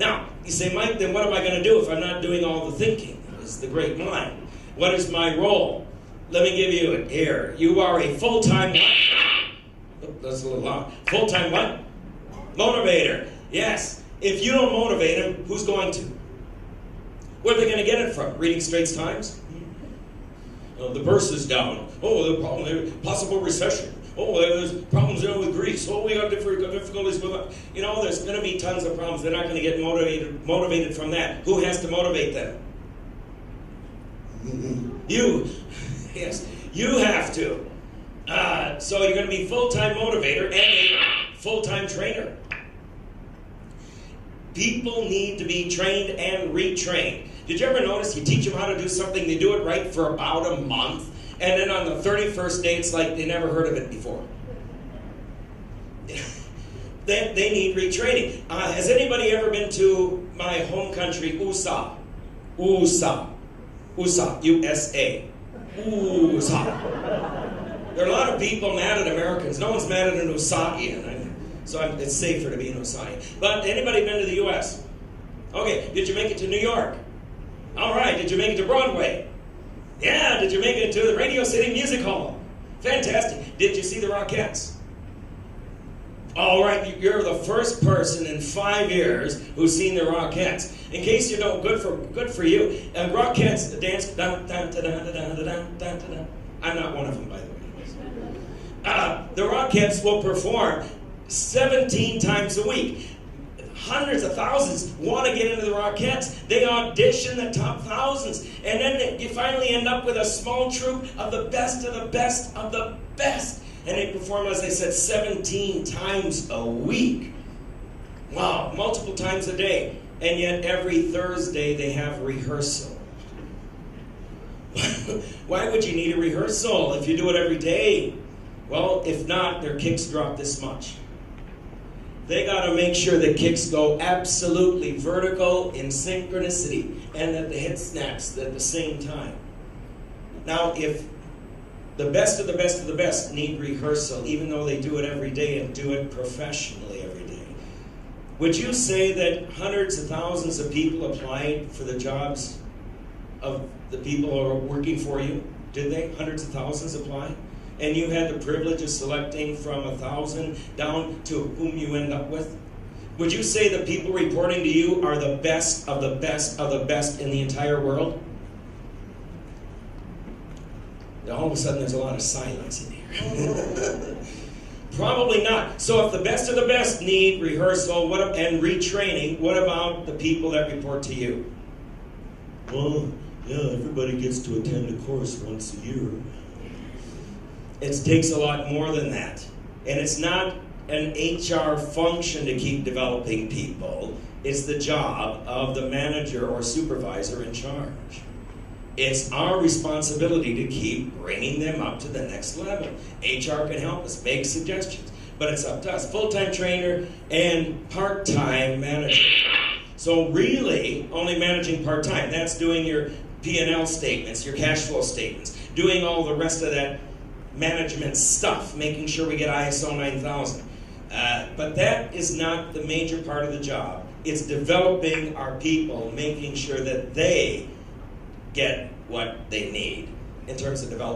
Now, you say, Mike, then what am I going to do if I'm not doing all the thinking? Is the great mind. What is my role? Let me give you it here. You are a full-time what? Oh, that's a little loud. Full-time what? Motivator. Yes. If you don't motivate them, who's going to? Where are they going to get it from? Reading Straits Times? The purse is down. Oh, the problem, possible recession. Oh, there's problems with Greece. Oh, we got difficulties with that. You know, there's going to be tons of problems. They're not going to get motivated from that. Who has to motivate them? You. Yes, you have to. So you're going to be full-time motivator and a full-time trainer. People need to be trained and retrained. Did you ever notice you teach them how to do something, they do it right for about a month, and then on the 31st day it's like they never heard of it before? They need retraining. Has anybody ever been to my home country, USA? USA. USA. USA. USA. There are a lot of people mad at Americans. No one's mad at an Usaian. So it's safer to be an Usaian. But anybody been to the U.S.? Okay, did you make it to New York? All right, did you make it to Broadway? Yeah, did you make it to the Radio City Music Hall? Fantastic. Did you see the Rockettes? All right, you're the first person in 5 years who's seen the Rockettes. In case you know, good for you. Rockettes dance. Dun, dun, dun, dun, dun, dun, dun, dun, dun. I'm not one of them, by the way. The Rockettes will perform 17 times a week. Hundreds of thousands want to get into the Rockettes. They audition the top thousands. And then you finally end up with a small troupe of the best of the best of the best. And they perform, as I said, 17 times a week. Wow, multiple times a day. And yet every Thursday they have rehearsal. Why would you need a rehearsal if you do it every day? Well, if not, their kicks drop this much. They got to make sure the kicks go absolutely vertical in synchronicity and that the hit snaps at the same time. Now, if the best of the best of the best need rehearsal, even though they do it every day and do it professionally every day, would you say that hundreds of thousands of people applied for the jobs of the people who are working for you? Did they? Hundreds of thousands apply? And you had the privilege of selecting from 1,000 down to whom you end up with? Would you say the people reporting to you are the best of the best of the best in the entire world? Now, all of a sudden there's a lot of silence in here. Probably not. So if the best of the best need rehearsal and retraining, what about the people that report to you? Well, yeah, everybody gets to attend a course once a year. It takes a lot more than that. And it's not an HR function to keep developing people. It's the job of the manager or supervisor in charge. It's our responsibility to keep bringing them up to the next level. HR can help us, make suggestions, but it's up to us. Full-time trainer and part-time manager. So really, only managing part-time. That's doing your P&L statements, your cash flow statements, doing all the rest of that management stuff, making sure we get ISO 9000. But that is not the major part of the job. It's developing our people, making sure that they get what they need in terms of development.